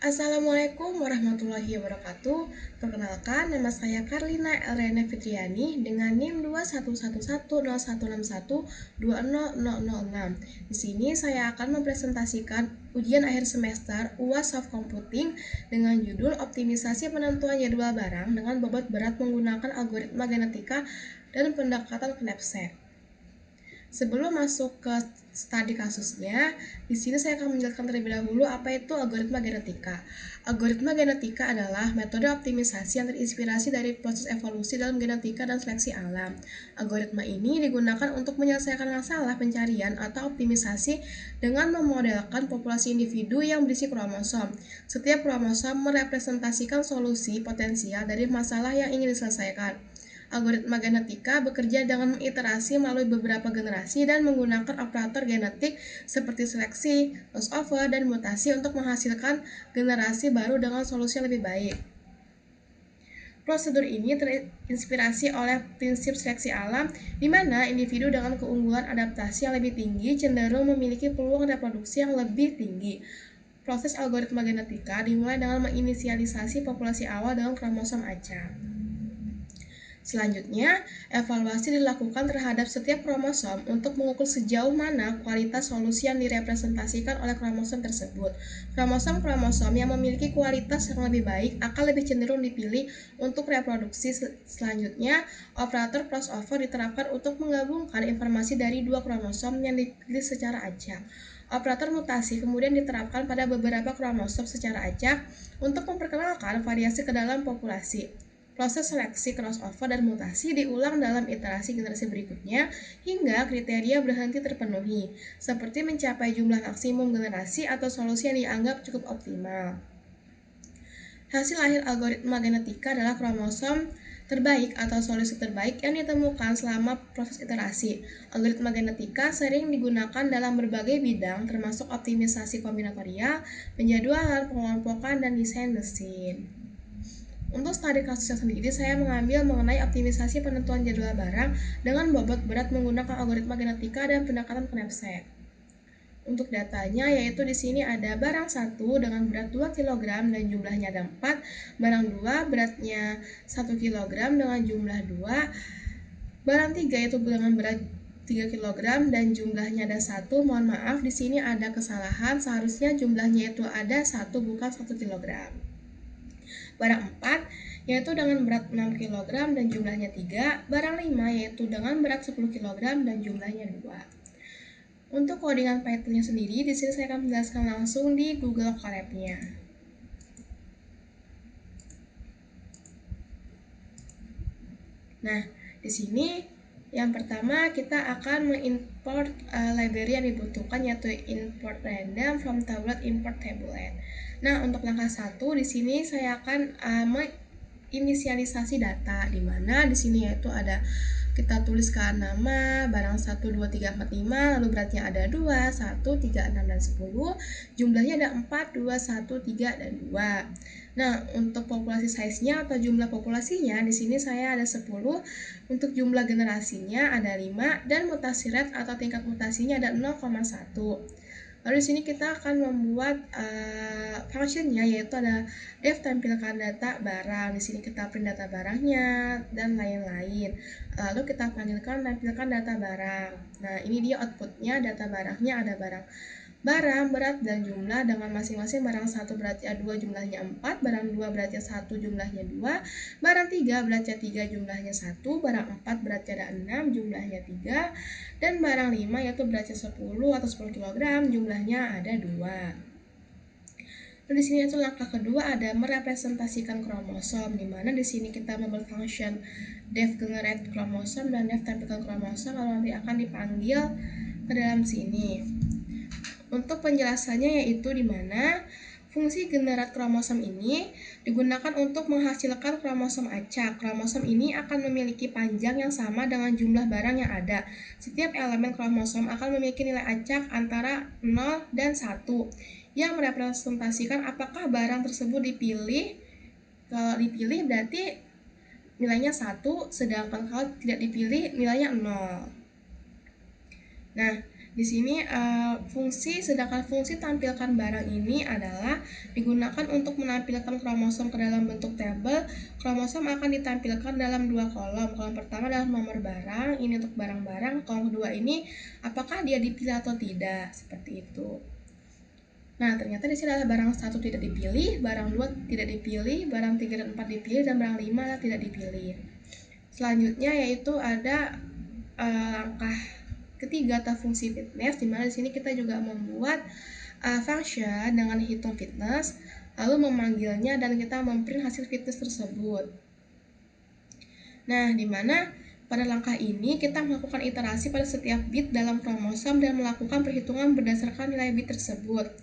Assalamualaikum warahmatullahi wabarakatuh. Perkenalkan, nama saya Karlina Elrena Fitriani dengan NIM 21110161200006. Di sini saya akan mempresentasikan ujian akhir semester UAS Soft Computing dengan judul Optimisasi Penentuan Jadwal Barang dengan bobot berat menggunakan algoritma genetika dan pendekatan knapsack. Sebelum masuk ke studi kasusnya, di sini saya akan menjelaskan terlebih dahulu apa itu algoritma genetika. Algoritma genetika adalah metode optimisasi yang terinspirasi dari proses evolusi dalam genetika dan seleksi alam. Algoritma ini digunakan untuk menyelesaikan masalah pencarian atau optimisasi dengan memodelkan populasi individu yang berisi kromosom. Setiap kromosom merepresentasikan solusi potensial dari masalah yang ingin diselesaikan. Algoritma genetika bekerja dengan iterasi melalui beberapa generasi dan menggunakan operator genetik seperti seleksi, crossover, dan mutasi untuk menghasilkan generasi baru dengan solusi yang lebih baik. Prosedur ini terinspirasi oleh prinsip seleksi alam, di mana individu dengan keunggulan adaptasi yang lebih tinggi cenderung memiliki peluang reproduksi yang lebih tinggi. Proses algoritma genetika dimulai dengan menginisialisasi populasi awal dengan kromosom acak. Selanjutnya, evaluasi dilakukan terhadap setiap kromosom untuk mengukur sejauh mana kualitas solusi yang direpresentasikan oleh kromosom tersebut. Kromosom-kromosom yang memiliki kualitas yang lebih baik akan lebih cenderung dipilih untuk reproduksi. Selanjutnya, operator crossover diterapkan untuk menggabungkan informasi dari dua kromosom yang dipilih secara acak. Operator mutasi kemudian diterapkan pada beberapa kromosom secara acak untuk memperkenalkan variasi ke dalam populasi. Proses seleksi, crossover, dan mutasi diulang dalam iterasi generasi berikutnya hingga kriteria berhenti terpenuhi, seperti mencapai jumlah maksimum generasi atau solusi yang dianggap cukup optimal. Hasil akhir algoritma genetika adalah kromosom terbaik atau solusi terbaik yang ditemukan selama proses iterasi. Algoritma genetika sering digunakan dalam berbagai bidang termasuk optimisasi kombinatorial, penjadwalan, pengelompokan, dan desain mesin. Untuk studi kasusnya sendiri, saya mengambil mengenai optimisasi penentuan jadwal barang dengan bobot berat menggunakan algoritma genetika dan pendekatan knapsack. Untuk datanya, yaitu di sini ada barang 1 dengan berat 2 kg dan jumlahnya ada 4, barang 2 beratnya 1 kg dengan jumlah 2, barang 3 yaitu dengan berat 3 kg dan jumlahnya ada 1. Mohon maaf, di sini ada kesalahan, seharusnya jumlahnya itu ada 1 bukan 1 kg. Barang 4 yaitu dengan berat 6 kg dan jumlahnya 3, barang 5 yaitu dengan berat 10 kg dan jumlahnya 2. Untuk codingan Python-nya sendiri, di sini saya akan menjelaskan langsung di Google Colab-nya. Nah, di sini yang pertama kita akan mengimport library yang dibutuhkan, yaitu import random from tablet import tablet. Nah, untuk langkah 1 di sini saya akan menginisialisasi data, di mana di sini yaitu ada kita tuliskan nama, barang 1, 2, 3, 4, 5, lalu beratnya ada 2, 1, 3, 6, dan 10, jumlahnya ada 4, 2, 1, 3, dan 2. Nah, untuk populasi size-nya atau jumlah populasinya, di sini saya ada 10, untuk jumlah generasinya ada 5, dan mutasi rate atau tingkat mutasinya ada 0,1. Lalu di sini kita akan membuat functionnya, yaitu ada def tampilkan data barang. Di sini kita print data barangnya dan lain-lain. Lalu kita panggilkan tampilkan data barang. Nah, ini dia outputnya, data barangnya ada barang berat dan jumlah dengan masing-masing barang 1 beratnya 2 jumlahnya 4, barang 2 beratnya 1 jumlahnya 2, barang 3 beratnya 3 jumlahnya 1, barang 4 beratnya ada 6 jumlahnya 3, dan barang 5 yaitu beratnya 10 atau 10 kg jumlahnya ada 2. Lalu di sini itu langkah kedua ada merepresentasikan kromosom, di mana di sini kita membuat function def generate kromosom dan def tampilkan kromosom, lalu nanti akan dipanggil ke dalam sini. Untuk penjelasannya yaitu di mana fungsi generat kromosom ini digunakan untuk menghasilkan kromosom acak. Kromosom ini akan memiliki panjang yang sama dengan jumlah barang yang ada. Setiap elemen kromosom akan memiliki nilai acak antara 0 dan 1 yang merepresentasikan apakah barang tersebut dipilih. Kalau dipilih berarti nilainya 1, sedangkan kalau tidak dipilih nilainya 0. Nah, Di sini sedangkan fungsi tampilkan barang ini adalah digunakan untuk menampilkan kromosom ke dalam bentuk tabel. Kromosom akan ditampilkan dalam dua kolom. Kolom pertama adalah nomor barang, ini untuk barang-barang. Kolom kedua ini apakah dia dipilih atau tidak, seperti itu. Nah, ternyata di sini adalah barang 1 tidak dipilih, barang 2 tidak dipilih, barang 3 dan 4 dipilih, dan barang 5 tidak dipilih. Selanjutnya yaitu ada langkah ketiga atau fungsi fitness, di mana di sini kita juga membuat function dengan hitung fitness, lalu memanggilnya dan kita memprint hasil fitness tersebut. Nah, di mana pada langkah ini kita melakukan iterasi pada setiap bit dalam kromosom dan melakukan perhitungan berdasarkan nilai bit tersebut.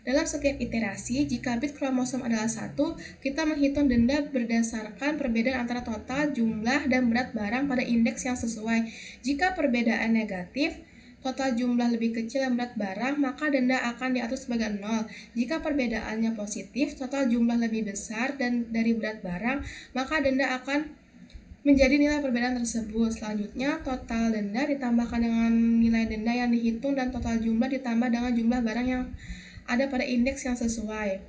Dalam setiap iterasi, jika bit kromosom adalah 1, kita menghitung denda berdasarkan perbedaan antara total, jumlah, dan berat barang pada indeks yang sesuai. Jika perbedaan negatif, total jumlah lebih kecil dan berat barang, maka denda akan diatur sebagai 0. Jika perbedaannya positif, total jumlah lebih besar dan dari berat barang, maka denda akan menjadi nilai perbedaan tersebut. Selanjutnya, total denda ditambahkan dengan nilai denda yang dihitung dan total jumlah ditambah dengan jumlah barang yang ada pada indeks yang sesuai.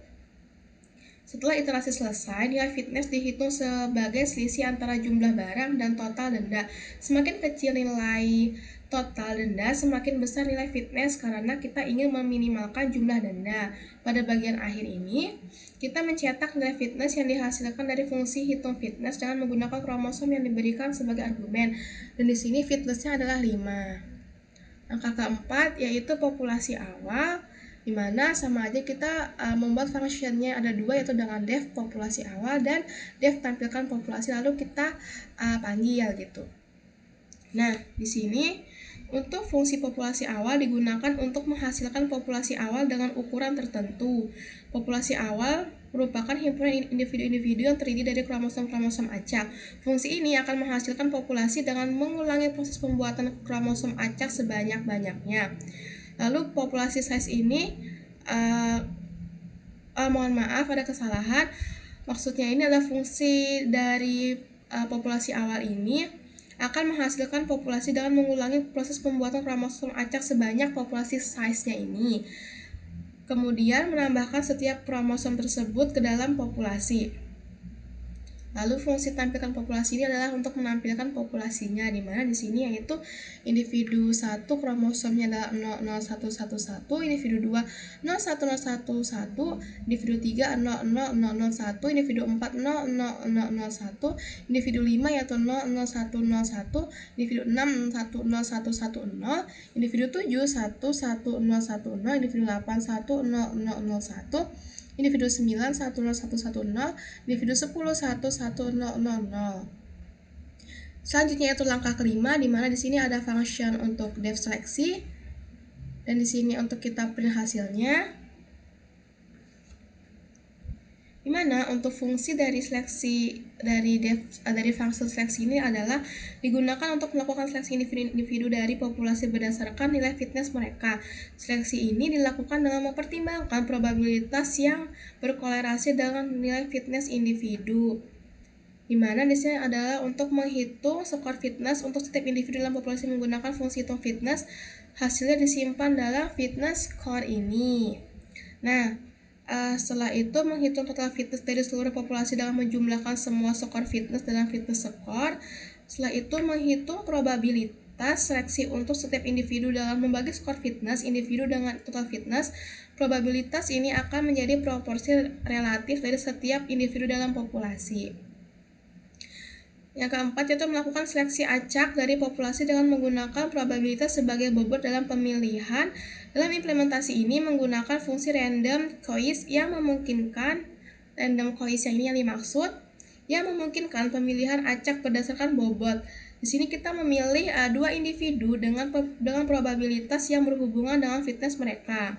Setelah iterasi selesai, nilai fitness dihitung sebagai selisih antara jumlah barang dan total denda. Semakin kecil nilai total denda, semakin besar nilai fitness karena kita ingin meminimalkan jumlah denda. Pada bagian akhir ini, kita mencetak nilai fitness yang dihasilkan dari fungsi hitung fitness dengan menggunakan kromosom yang diberikan sebagai argumen. Dan di sini fitnessnya adalah 5. Angka keempat yaitu populasi awal, dimana sama aja kita membuat functionnya ada dua, yaitu dengan def populasi awal dan def tampilkan populasi, lalu kita panggil gitu. Nah, di sini untuk fungsi populasi awal digunakan untuk menghasilkan populasi awal dengan ukuran tertentu. Populasi awal merupakan himpunan individu-individu yang terdiri dari kromosom-kromosom acak. Fungsi ini akan menghasilkan populasi dengan mengulangi proses pembuatan kromosom acak sebanyak-banyaknya. Lalu populasi size ini, mohon maaf ada kesalahan. Maksudnya ini adalah fungsi dari populasi awal ini akan menghasilkan populasi dengan mengulangi proses pembuatan kromosom acak sebanyak populasi size-nya ini. Kemudian menambahkan setiap kromosom tersebut ke dalam populasi. Lalu fungsi tampilkan populasi ini adalah untuk menampilkan populasinya, di mana di sini yaitu individu 1 kromosomnya adalah 00111, individu 2 01011, individu 3 00001, individu 4 00001, individu 5 yaitu 00101, individu 6 10110, individu 7 11010, individu 8 10001, individu 9 10110, individu 10 11000. Selanjutnya yaitu langkah kelima, di mana di sini ada function untuk def seleksi, dan di sini untuk kita print hasilnya. Dimana untuk fungsi dari seleksi dari function seleksi ini adalah digunakan untuk melakukan seleksi individu dari populasi berdasarkan nilai fitness mereka. Seleksi ini dilakukan dengan mempertimbangkan probabilitas yang berkolerasi dengan nilai fitness individu. Dimana di sini adalah untuk menghitung skor fitness untuk setiap individu dalam populasi menggunakan fungsi hitung fitness. Hasilnya disimpan dalam fitness score ini. Nah, setelah itu menghitung total fitness dari seluruh populasi dengan menjumlahkan semua skor fitness dalam fitness score. Setelah itu menghitung probabilitas seleksi untuk setiap individu dalam membagi skor fitness individu dengan total fitness. Probabilitas ini akan menjadi proporsi relatif dari setiap individu dalam populasi. Yang keempat yaitu melakukan seleksi acak dari populasi dengan menggunakan probabilitas sebagai bobot dalam pemilihan. Dalam implementasi ini menggunakan fungsi random choice yang memungkinkan yang dimaksud yang memungkinkan pemilihan acak berdasarkan bobot. Di sini kita memilih dua individu dengan probabilitas yang berhubungan dengan fitness mereka.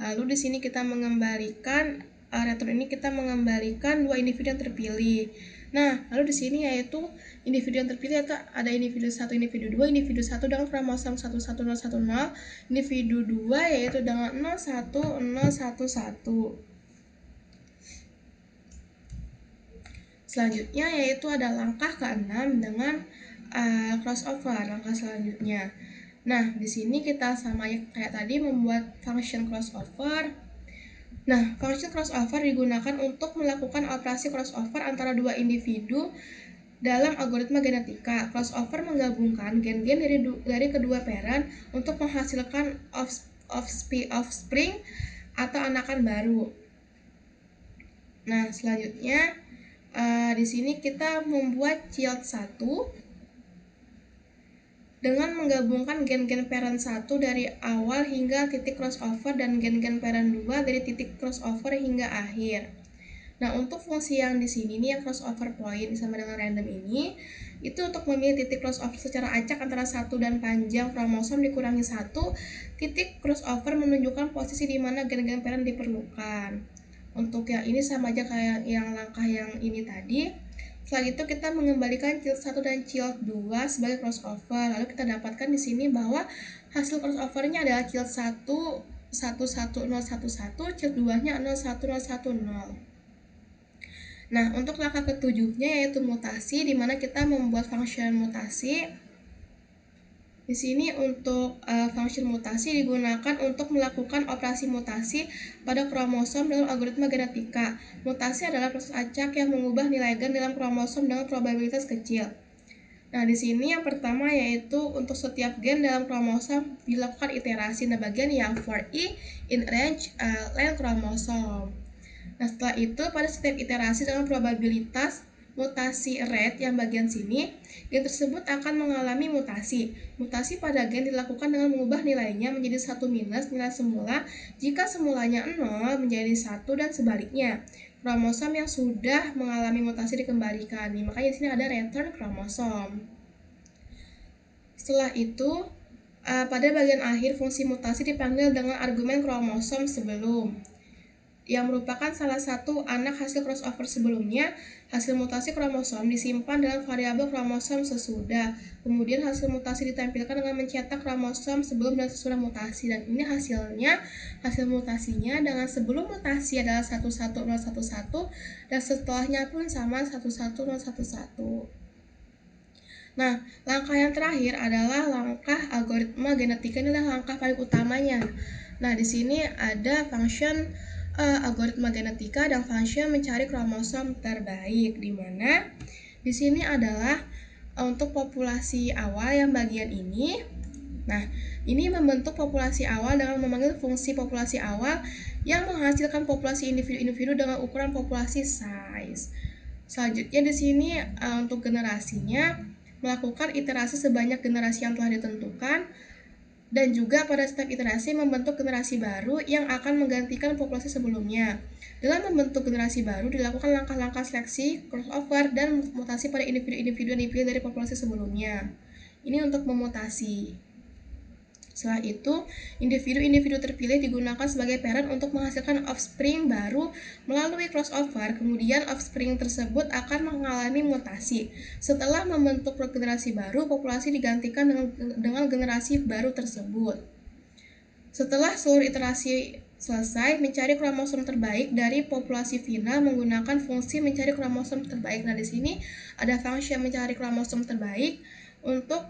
Lalu di sini kita mengembalikan return ini kita mengembalikan dua individu yang terpilih. Nah, lalu di sini yaitu individu yang terpilih yaitu ada individu 1, individu 2, individu 1 dengan kromosom 11010, individu 2 yaitu dengan 01011. Selanjutnya yaitu ada langkah ke-6 dengan crossover, langkah selanjutnya. Nah, di sini kita sama kayak tadi membuat function crossover. Nah, function crossover digunakan untuk melakukan operasi crossover antara dua individu dalam algoritma genetika. Crossover menggabungkan gen-gen dari kedua parent untuk menghasilkan offspring atau anakan baru. Nah, selanjutnya di sini kita membuat child 1 dengan menggabungkan gen-gen parent 1 dari awal hingga titik crossover dan gen-gen parent 2 dari titik crossover hingga akhir. Nah, untuk fungsi yang di sini nih yang crossover point sama dengan random ini, itu untuk memilih titik crossover secara acak antara 1 dan panjang kromosom dikurangi 1, titik crossover menunjukkan posisi di mana gen-gen parent diperlukan. Untuk yang ini sama aja kayak yang langkah yang ini tadi. Setelah itu kita mengembalikan child 1 dan child 2 sebagai crossover. Lalu kita dapatkan di sini bahwa hasil crossovernya adalah child 1 11011, child 2-nya 01010. Nah, untuk langkah ketujuhnya yaitu mutasi, di mana kita membuat function mutasi. Di sini untuk function mutasi digunakan untuk melakukan operasi mutasi pada kromosom dalam algoritma genetika. Mutasi adalah proses acak yang mengubah nilai gen dalam kromosom dengan probabilitas kecil. Nah, di sini yang pertama yaitu untuk setiap gen dalam kromosom dilakukan iterasi. Nah, bagian yang for E in range length kromosom. Nah, setelah itu pada setiap iterasi dengan probabilitas mutasi rate yang bagian sini, gen tersebut akan mengalami mutasi. Mutasi pada gen dilakukan dengan mengubah nilainya menjadi 1 minus nilai semula jika semulanya 0 menjadi 1 dan sebaliknya. Kromosom yang sudah mengalami mutasi dikembalikan. Nih, makanya di sini ada return kromosom. Setelah itu, pada bagian akhir fungsi mutasi dipanggil dengan argumen kromosom sebelum, yang merupakan salah satu anak hasil crossover sebelumnya. Hasil mutasi kromosom disimpan dalam variabel kromosom sesudah. Kemudian hasil mutasi ditampilkan dengan mencetak kromosom sebelum dan sesudah mutasi. Dan ini hasil mutasinya dengan sebelum mutasi adalah 11011 dan setelahnya pun sama 11011. Nah, langkah yang terakhir adalah langkah algoritma genetika. Ini adalah langkah paling utamanya. Nah, di sini ada function algoritma genetika dan function mencari kromosom terbaik, di mana di sini adalah untuk populasi awal yang bagian ini. Nah, ini membentuk populasi awal dengan memanggil fungsi populasi awal yang menghasilkan populasi individu-individu dengan ukuran populasi size. Selanjutnya di sini untuk generasinya melakukan iterasi sebanyak generasi yang telah ditentukan, dan juga pada setiap iterasi membentuk generasi baru yang akan menggantikan populasi sebelumnya. Dalam membentuk generasi baru dilakukan langkah-langkah seleksi, crossover, dan mutasi pada individu-individu yang dipilih dari populasi sebelumnya. Ini untuk memutasi. Setelah itu, individu-individu terpilih digunakan sebagai parent untuk menghasilkan offspring baru melalui crossover. Kemudian offspring tersebut akan mengalami mutasi. Setelah membentuk generasi baru, populasi digantikan dengan generasi baru tersebut. Setelah seluruh iterasi selesai, mencari kromosom terbaik dari populasi final menggunakan fungsi mencari kromosom terbaik. Nah, di sini ada function mencari kromosom terbaik. Untuk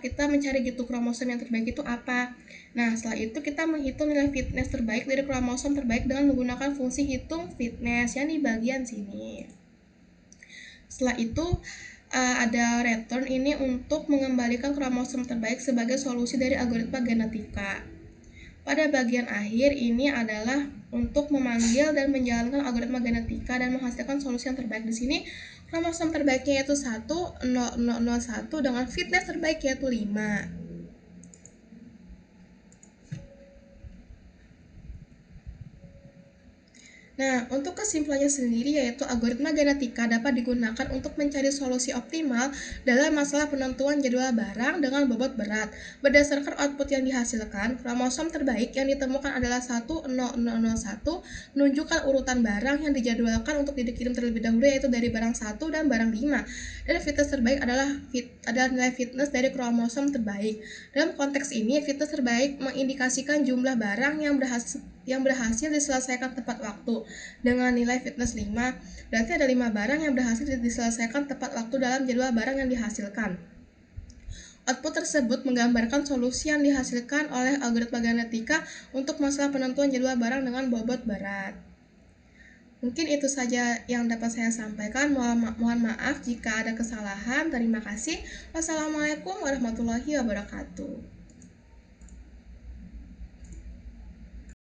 kita mencari gitu kromosom yang terbaik itu apa. Nah, setelah itu kita menghitung nilai fitness terbaik dari kromosom terbaik dengan menggunakan fungsi hitung fitness yang di bagian sini. Setelah itu ada return ini untuk mengembalikan kromosom terbaik sebagai solusi dari algoritma genetika. Pada bagian akhir ini adalah untuk memanggil dan menjalankan algoritma genetika dan menghasilkan solusi yang terbaik. Di sini kromosom terbaiknya yaitu 10001 dengan fitness terbaik yaitu 5. Nah, untuk kesimpulannya sendiri yaitu algoritma genetika dapat digunakan untuk mencari solusi optimal dalam masalah penentuan jadwal barang dengan bobot berat. Berdasarkan output yang dihasilkan, kromosom terbaik yang ditemukan adalah 10001, menunjukkan urutan barang yang dijadwalkan untuk dikirim terlebih dahulu yaitu dari barang 1 dan barang 5. Dan fitness terbaik adalah nilai fitness dari kromosom terbaik. Dalam konteks ini, fitness terbaik mengindikasikan jumlah barang yang berhasil diselesaikan tepat waktu. Dengan nilai fitness 5, berarti ada 5 barang yang berhasil diselesaikan tepat waktu dalam jadwal barang yang dihasilkan. Output tersebut menggambarkan solusi yang dihasilkan oleh algoritma genetika untuk masalah penentuan jadwal barang dengan bobot berat. Mungkin itu saja yang dapat saya sampaikan. Mohon maaf jika ada kesalahan. Terima kasih. Wassalamualaikum warahmatullahi wabarakatuh.